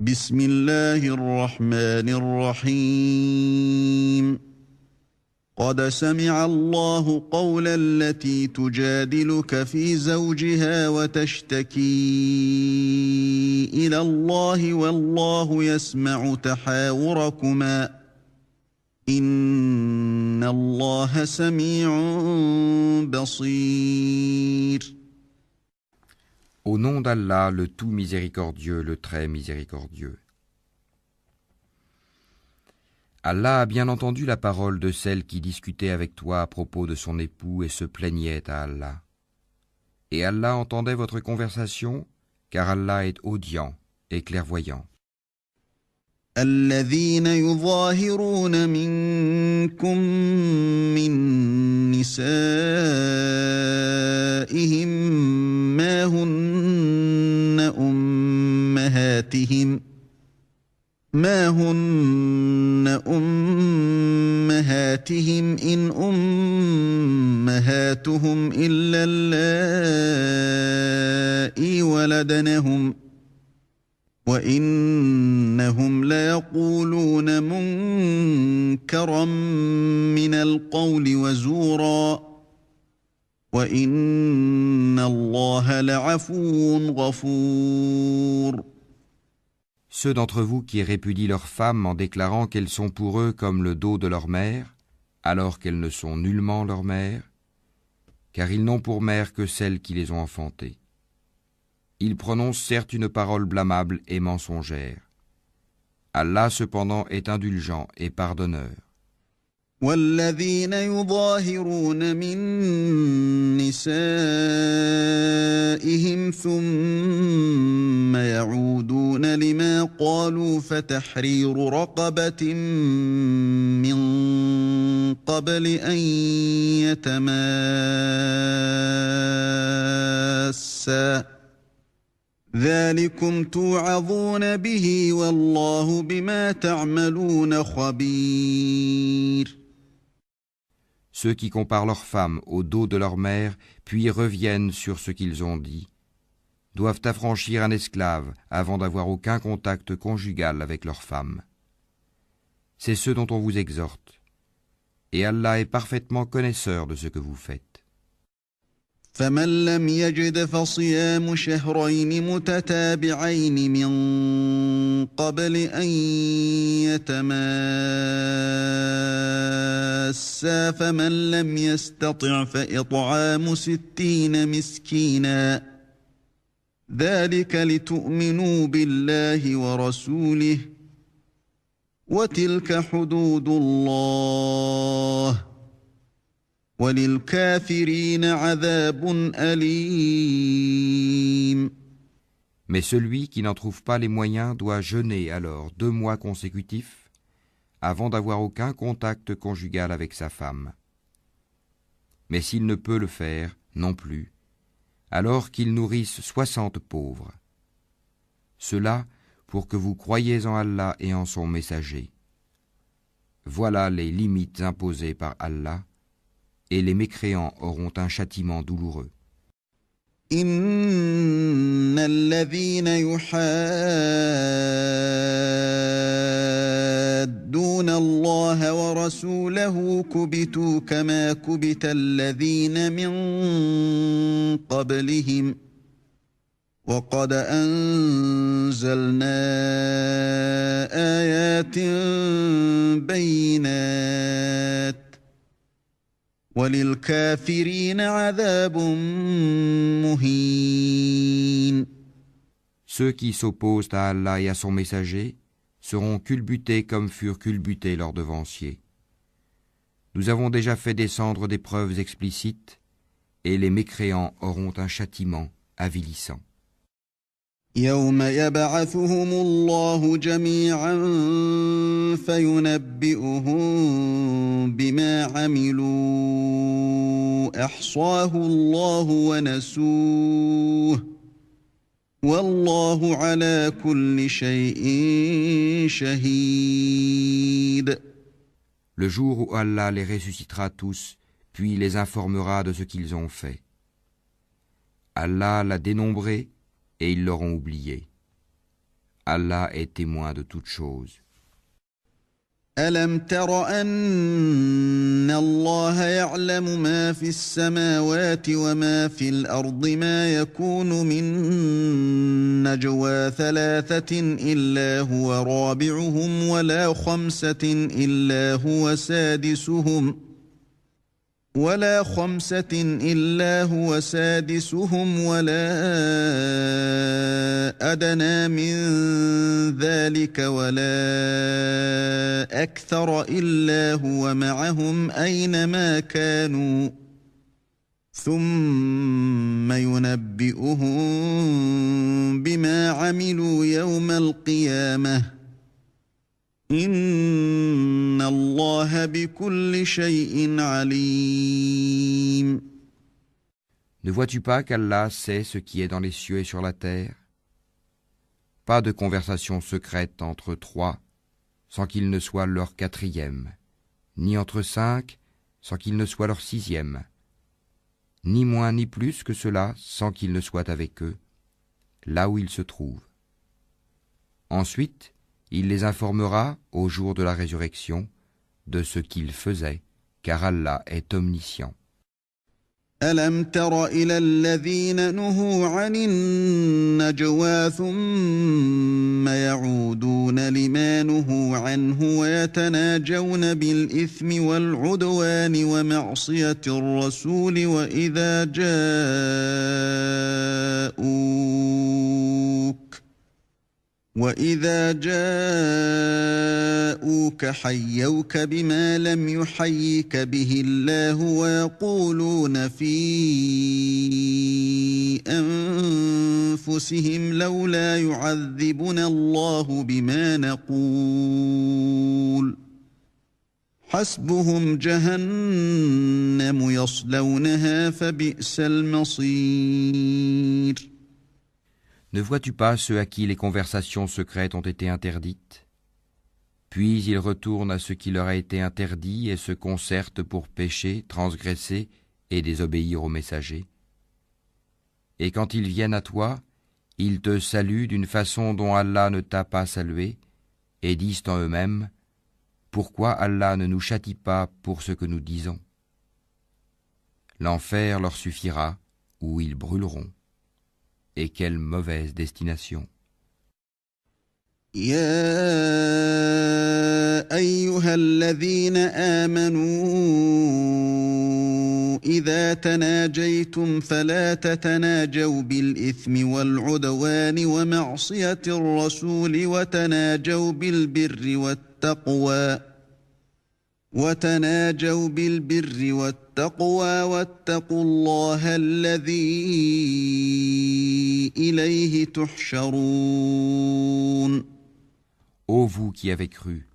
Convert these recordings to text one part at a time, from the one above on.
بسم الله الرحمن الرحيم قد سمع الله قول التي تجادلك في زوجها وتشتكي إلى الله والله يسمع تحاوركما إن الله سميع بصير. Au nom d'Allah, le tout miséricordieux, le très miséricordieux. Allah a bien entendu la parole de celle qui discutait avec toi à propos de son époux et se plaignait à Allah. Et Allah entendait votre conversation, car Allah est audient et clairvoyant. الذين يظاهرون منكم من نسائهم ما هن أمهاتهم إن أمهاتهم إلا اللائي ولدنهم وَإِنَّهُمْ لَيَقُولُونَ مُنكَرًا مِنَ الْقَوْلِ وَزُورًا وَإِنَّ اللَّهَ لَعَفُوٌّ غَفُورٌ. Ceux d'entre vous qui répudient leurs femmes en déclarant qu'elles sont pour eux comme le dos de leur mère, alors qu'elles ne sont nullement leur mère, car ils n'ont pour mère que celles qui les ont enfantées. Il prononce certes une parole blâmable et mensongère. Allah cependant est indulgent et pardonneur. والذين يظاهرون من نسائهم ثم يعودون لما قالوا فتحرير رقبة من قبل أن يتماسا ذلكم توعظون به والله بما تعملون خبير. Ceux qui comparent leurs femmes au dos de leur mère, puis reviennent sur ce qu'ils ont dit, doivent affranchir un esclave avant d'avoir aucun contact conjugal avec leur femme. C'est ce dont on vous exhorte. Et Allah est parfaitement connaisseur de ce que vous faites. فمن لم يجد فصيام شهرين متتابعين من قبل أن يتماسا فمن لم يستطع فإطعام 60 مسكينا ذلك لتؤمنوا بالله ورسوله وتلك حدود الله وَلِلْكَافِرِينَ عَذَابٌ أَلِيمٌ. Mais celui qui n'en trouve pas les moyens doit jeûner alors 2 mois consécutifs avant d'avoir aucun contact conjugal avec sa femme. Mais s'il ne peut le faire non plus, alors qu'il nourrisse 60 pauvres. Cela pour que vous croyiez en Allah et en son messager. Voilà les limites imposées par Allah. Et les mécréants auront un châtiment douloureux. إن الذين يحادون الله ورسوله كبتوا كما كبت الذين من قبلهم وقد أنزلنا آيات بينات وَلِلْكَافِرِينَ عَذَابٌ مُهِينٌ. Ceux qui s'opposent à Allah et à son messager seront culbutés comme furent culbutés leurs devanciers. Nous avons déjà fait descendre des preuves explicites et les mécréants auront un châtiment avilissant. يوم يبعثهم الله جميعا فينبئهم بما عملوا أحصاه الله ونسوه والله على كل شيء شهيد. Le jour où Allah les ressuscitera tous, puis les informera de ce qu'ils ont fait. Allah l'a dénombré et ils l'auront oublié. Allah est témoin de toutes choses. ألم تر أن الله يعلم ما في السماوات وما في الأرض ما يكون من نجوى ثلاثة إلا هو رابعهم ولا خمسة إلا هو سادسهم ولا أدنى من ذلك ولا أكثر إلا هو معهم أينما كانوا ثم ينبئهم بما عملوا يوم القيامة إن الله بكل شيء عليم. Ne vois-tu pas qu'Allah sait ce qui est dans les cieux et sur la terre? Pas de conversation secrète entre trois sans qu'il ne soit leur quatrième, ni entre cinq sans qu'il ne soit leur sixième, ni moins ni plus que cela sans qu'il ne soit avec eux, là où ils se trouvent. Ensuite, il les informera au jour de la résurrection de ce qu'ils faisaient, car Allah est omniscient. ألم تر إلى الذين نهوا عن النجوى ثم يعودون لما نهوا عنه ويتناجون بالإثم والعدوان ومعصية الرسول وإذا جاءوك حيوك بما لم يحيك به الله ويقولون في أنفسهم لولا يعذبنا الله بما نقول حسبهم جهنم يصلونها فبئس المصير. Ne vois-tu pas ceux à qui les conversations secrètes ont été interdites? Puis ils retournent à ce qui leur a été interdit et se concertent pour pécher, transgresser et désobéir aux messagers. Et quand ils viennent à toi, ils te saluent d'une façon dont Allah ne t'a pas salué et disent en eux-mêmes: pourquoi Allah ne nous châtie pas pour ce que nous disons? L'enfer leur suffira, où ils brûleront. Et quelle mauvaise destination. يا أيها الذين آمنوا إذا تناجيتم فلا تتناجوا بالإثم والعدوان ومعصية الرسول وتناجوا بالبر والتقوى واتقوا الله الذي إليه تحشرون. Ô vous qui avez cru,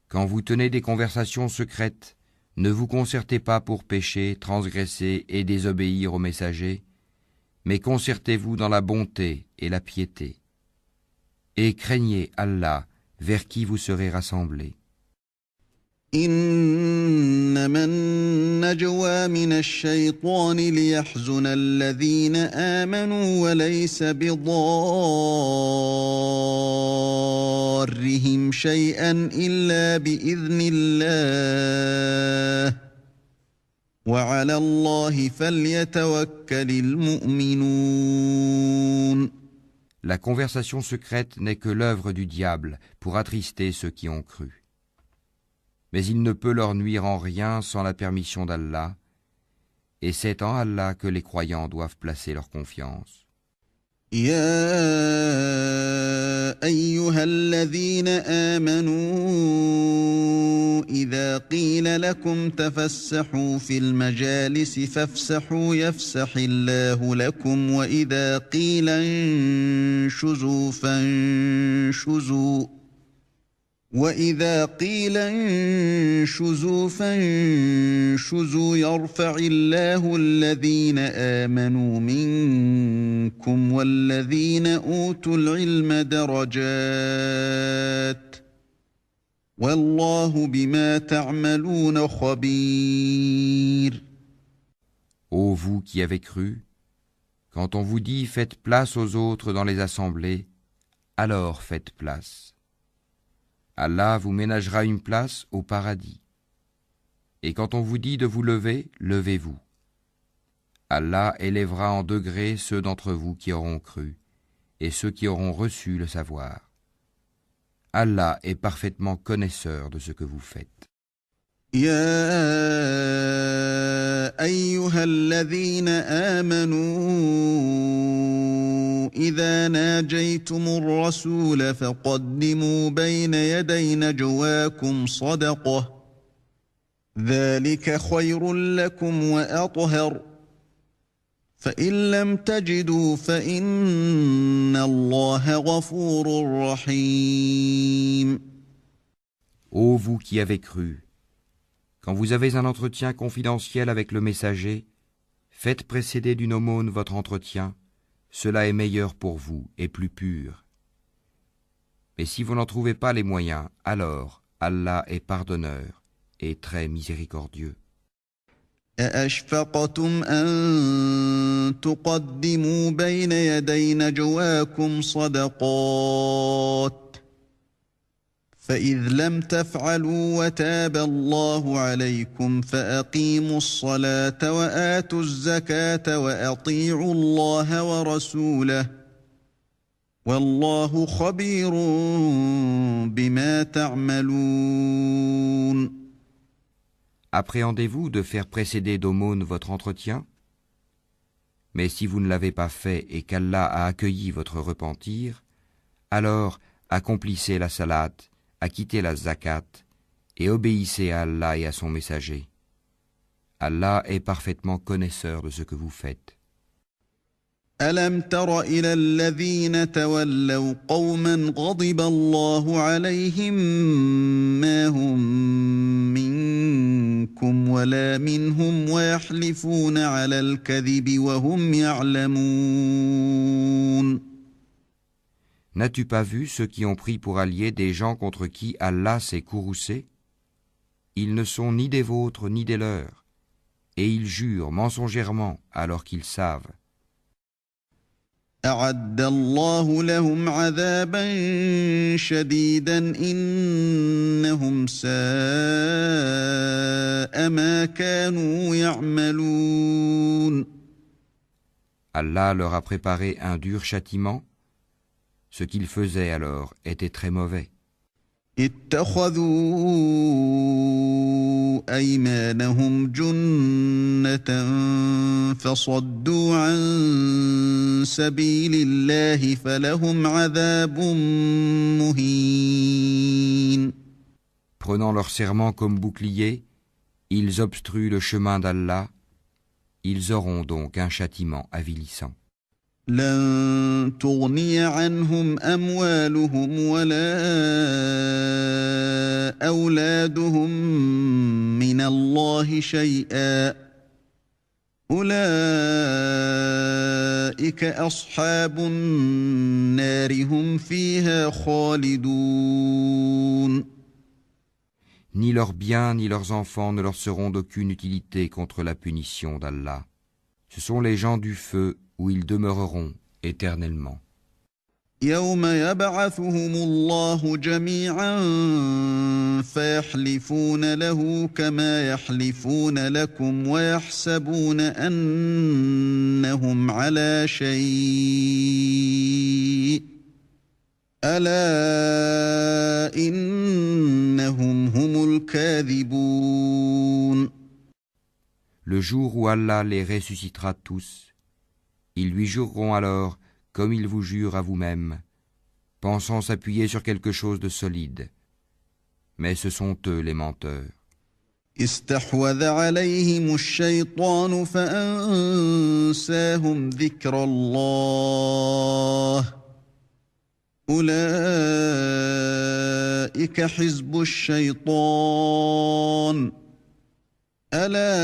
quand vous tenez des conversations secrètes, ne vous concertez pas pour pécher, transgresser et désobéir aux messagers, mais concertez-vous dans la bonté et la piété. Et craignez Allah, vers qui vous serez rassemblés. إنما النجوى من الشيطان ليحزن الذين آمنوا وليس بضارهم شيئا إلا بإذن الله وعلى الله فليتوكل المؤمنون. La conversation secrète n'est que l'œuvre du diable pour attrister ceux qui ont cru. Mais il ne peut leur nuire en rien sans la permission d'Allah, et c'est en Allah que les croyants doivent placer leur confiance. يا أيها الذين آمنوا إذا قيل لكم تفسحوا في المجالس فافسحوا يفسح الله لكم وإذا قيل انشزوا فانشزوا يرفع الله الذين آمنوا منكم والذين أوتوا العلم درجات والله بما تعملون خبير. Ô vous qui avez cru, quand on vous dit faites place aux autres dans les assemblées, alors faites place. Allah vous ménagera une place au paradis. Et quand on vous dit de vous lever, levez-vous. Allah élèvera en degrés ceux d'entre vous qui auront cru, et ceux qui auront reçu le savoir. Allah est parfaitement connaisseur de ce que vous faites. يا أيها الذين آمنوا إذا ناجيتم الرسول فقدموا بين يدي نجواكم صدقة ذلك خير لكم وأطهر فإن لم تجدوا فإن الله غفور رحيم. Ô vous qui avez cru, quand vous avez un entretien confidentiel avec le messager, faites précéder d'une aumône votre entretien, cela est meilleur pour vous et plus pur. Mais si vous n'en trouvez pas les moyens, alors Allah est pardonneur et très miséricordieux. أأشفقتم أن تقدموا بين يدي نجواكم صدقات فإذ لم تفعلوا وتاب الله عليكم فأقيموا الصلاة وآتوا الزكاة وأطيعوا الله ورسوله والله خبير بما تعملون. Appréhendez-vous de faire précéder d'aumône votre entretien ? Mais si vous ne l'avez pas fait et qu'Allah a accueilli votre repentir, alors accomplissez la salat, acquittez la zakat et obéissez à Allah et à son messager. Allah est parfaitement connaisseur de ce que vous faites. ألم تر إلى الذين تولوا قوما غضب الله عليهم ما هم منكم ولا منهم ويحلفون على الكذب وهم يعلمون. N'as-tu pas vu ceux qui ont pris pour alliés des gens contre qui Allah s'est courroucé ? Ils ne sont ni des vôtres ni des leurs, et ils jurent mensongèrement alors qu'ils savent. أعد الله لهم عذابا شديدا إنهم ساء ما كانوا يعملون. Allah leur a préparé un dur châtiment. Ce qu'ils faisaient alors était très mauvais. اتخذوا أيمانهم جنة فصدوا عن سبيل الله فلهم عذاب مهين. Prenant leur serment comme bouclier, ils obstruent le chemin d'Allah. Ils auront donc un châtiment avilissant. لن تغني عنهم أموالهم ولا أولادهم من الله شيئا أولئك أصحاب النار هم فيها خالدون. Ni leurs biens ni leurs enfants ne leur seront d'aucune utilité contre la punition d'Allah. Ce sont les gens du feu où ils demeureront éternellement. يوم يبعثهم الله جميعا فيحلفون له كما يحلفون لكم ويحسبون أنهم على شيء ألا إنهم هم الكاذبون. Le jour où Allah les ressuscitera tous, ils lui jureront alors comme ils vous jurent à vous-même, pensant s'appuyer sur quelque chose de solide. Mais ce sont eux les menteurs. استحوذ عليهم الشيطان فأنساهم ذكر الله أولئك حزب الشيطان ألا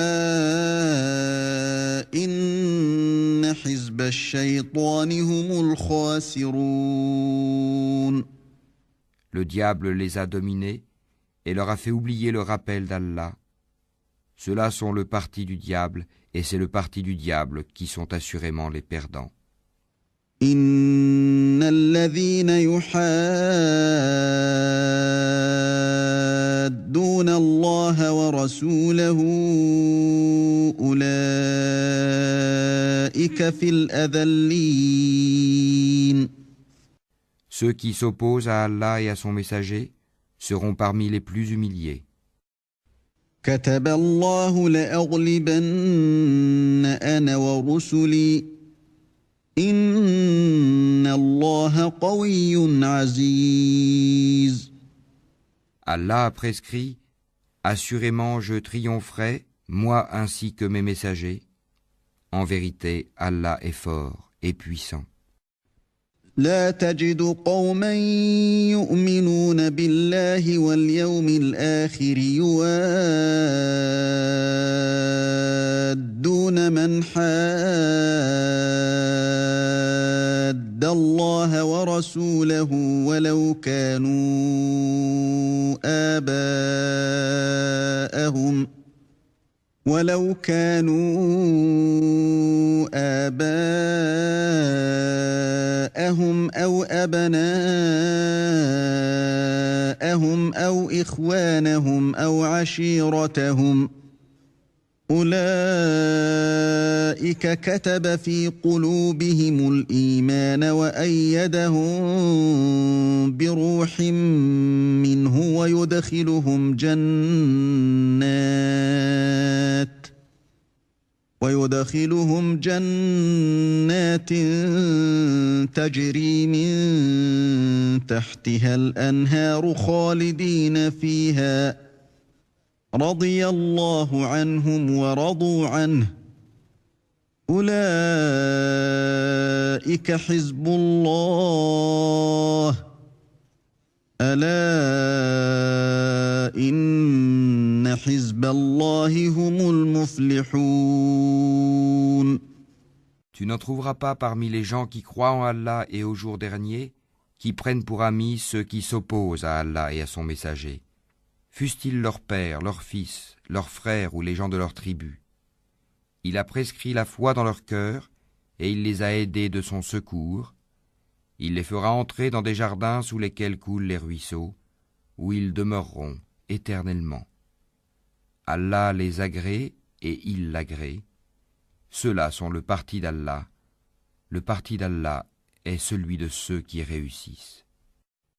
إن حزب الشيطان هم الخاسرون. Le diable les a dominés et leur a fait oublier le rappel d'Allah. Ceux-là sont le parti du diable et c'est le parti du diable qui sont assurément les perdants. إن الذين يحادون الله ورسوله أولئك في الأذلين. Ceux qui s'opposent à Allah et à son messager seront parmi les plus humiliés. كتب الله لأغلبن أنا ورسلي إن الله قوي عزيز. Allah a prescrit, assurément je triompherai, moi ainsi que mes messagers. En vérité, Allah est fort et puissant. لا تجد قوما يؤمنون بالله واليوم الآخر يوادون من حاد الله ورسوله ولو كانوا آباءهم أو أبناءهم أو إخوانهم أو عشيرتهم أولئك كتب في قلوبهم الإيمان وأيدهم بروح منه ويدخلهم جنات تجري من تحتها الأنهار خالدين فيها رضي الله عنهم ورضوا عنه أولئك حزب الله ألا إن حزب الله هم المفلحون. Tu n'en trouveras pas parmi les gens qui croient en Allah et au jour dernier, qui prennent pour amis ceux qui s'opposent à Allah et à son messager, fussent-ils leurs pères, leurs fils, leurs frères ou les gens de leur tribu. Il a prescrit la foi dans leur cœur et il les a aidés de son secours. Il les fera entrer dans des jardins sous lesquels coulent les ruisseaux, où ils demeureront éternellement. Allah les agrée et il l'agrée. Ceux-là sont le parti d'Allah. Le parti d'Allah est celui de ceux qui réussissent.